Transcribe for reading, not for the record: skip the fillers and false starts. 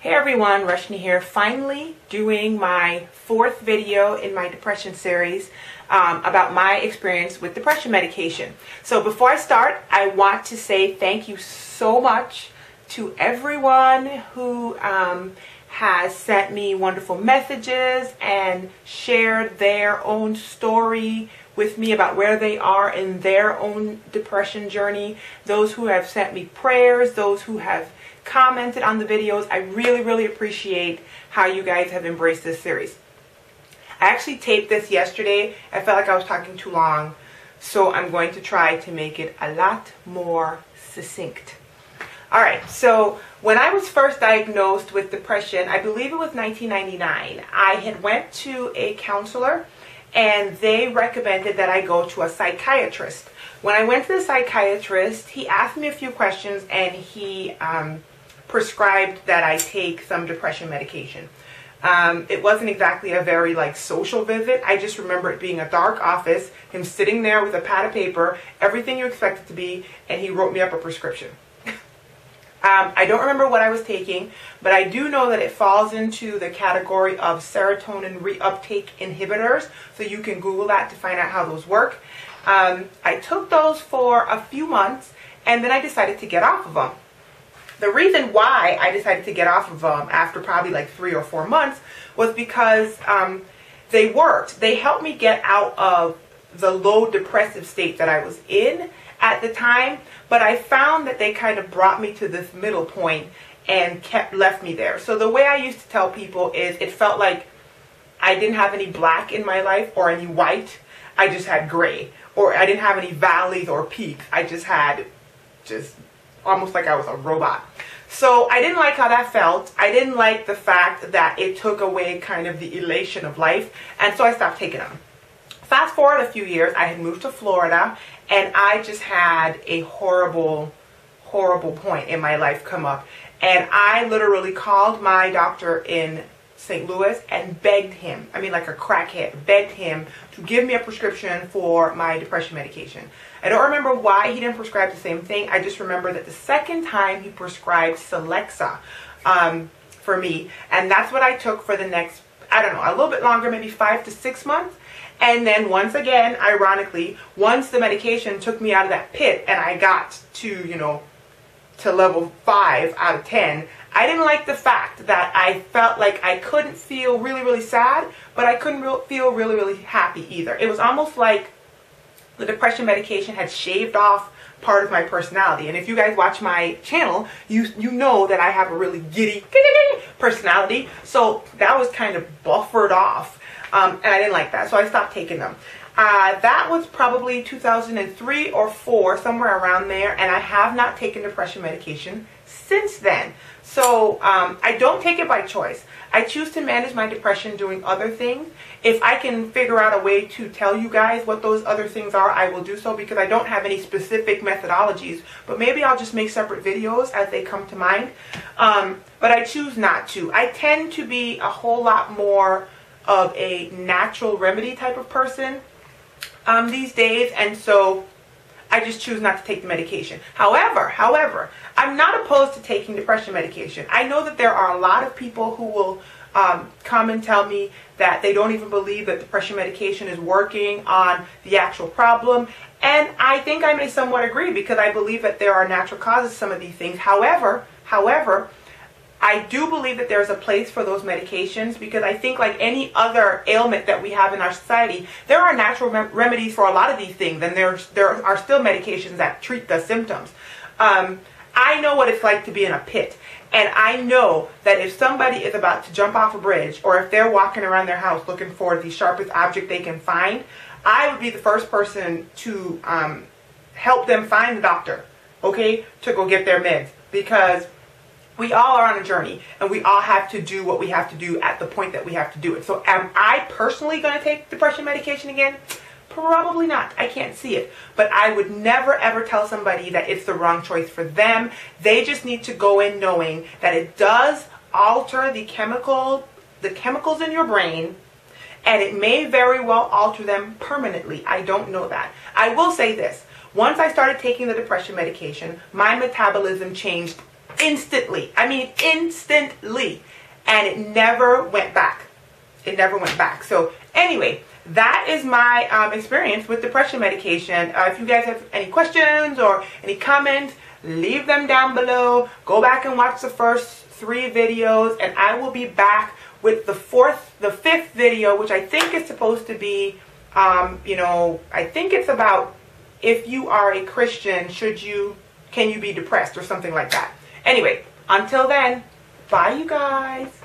Hey everyone, Rashni here, finally doing my fourth video in my depression series about my experience with depression medication. So before I start, I want to say thank you so much to everyone who has sent me wonderful messages and shared their own story with me about where they are in their own depression journey. Those who have sent me prayers, those who have commented on the videos. I really appreciate how you guys have embraced this series. I actually taped this yesterday. I felt like I was talking too long, so I'm going to try to make it a lot more succinct. Alright, so when I was first diagnosed with depression, I believe it was 1999, I had went to a counselor and they recommended that I go to a psychiatrist. When I went to the psychiatrist, he asked me a few questions and he prescribed that I take some depression medication. It wasn't exactly a very social visit. I just remember it being a dark office, him sitting there with a pad of paper, everything you expect it to be, and he wrote me up a prescription. I don't remember what I was taking, but I do know that it falls into the category of serotonin reuptake inhibitors, so you can Google that to find out how those work. I took those for a few months, and then I decided to get off of them. The reason why I decided to get off of them after probably 3 or 4 months was because they worked. They helped me get out of the low depressive state that I was in at the time, but I found that they kind of brought me to this middle point and left me there. So the way I used to tell people is it felt like I didn't have any black in my life or any white. I just had gray. Or I didn't have any valleys or peaks. I just had almost like I was a robot. So I didn't like how that felt. I didn't like the fact that it took away kind of the elation of life, and so I stopped taking them. Fast forward a few years, I had moved to Florida, and I just had a horrible point in my life come up. And I literally called my doctor in St. Louis and begged him, I mean like a crackhead, begged him to give me a prescription for my depression medication. I don't remember why he didn't prescribe the same thing. I just remember that the second time he prescribed Celexa for me, and that's what I took for the next, I don't know, a little bit longer, maybe 5 to 6 months. And then once again, ironically, once the medication took me out of that pit and I got to, to level 5 out of 10, I didn't like the fact that I felt like I couldn't feel really sad, but I couldn't feel really happy either. It was almost like the depression medication had shaved off part of my personality. And if you guys watch my channel, you know that I have a really giddy personality. So that was kind of buffered off. And I didn't like that. So I stopped taking them. That was probably 2003 or 4, somewhere around there. And I have not taken depression medication since then. So I don't take it by choice. I choose to manage my depression doing other things. If I can figure out a way to tell you guys what those other things are, I will do so, because I don't have any specific methodologies. But maybe I'll just make separate videos as they come to mind. But I choose not to. I tend to be a whole lot more of a natural remedy type of person these days, and so I just choose not to take the medication. However, I'm not opposed to taking depression medication. I know that there are a lot of people who will come and tell me that they don't even believe that depression medication is working on the actual problem. And I think I may somewhat agree, because I believe that there are natural causes to some of these things. However, I do believe that there's a place for those medications, because I think like any other ailment that we have in our society, there are natural remedies for a lot of these things, and there are still medications that treat the symptoms. I know what it's like to be in a pit, and I know that if somebody is about to jump off a bridge, or if they're walking around their house looking for the sharpest object they can find, I would be the first person to help them find the doctor, okay, to go get their meds, because we all are on a journey, and we all have to do what we have to do at the point that we have to do it. So am I personally going to take depression medication again? Probably not. I can't see it. But I would never ever tell somebody that it's the wrong choice for them. They just need to go in knowing that it does alter the chemicals in your brain, and it may very well alter them permanently. I don't know that. I will say this. Once I started taking the depression medication, my metabolism changed instantly. I mean, instantly. And it never went back. It never went back. So anyway, that is my experience with depression medication. If you guys have any questions or any comments, leave them down below. Go back and watch the first 3 videos, and I will be back with the 5th video, which I think is supposed to be, I think it's about if you are a Christian, can you be depressed or something like that. Anyway, until then, bye you guys.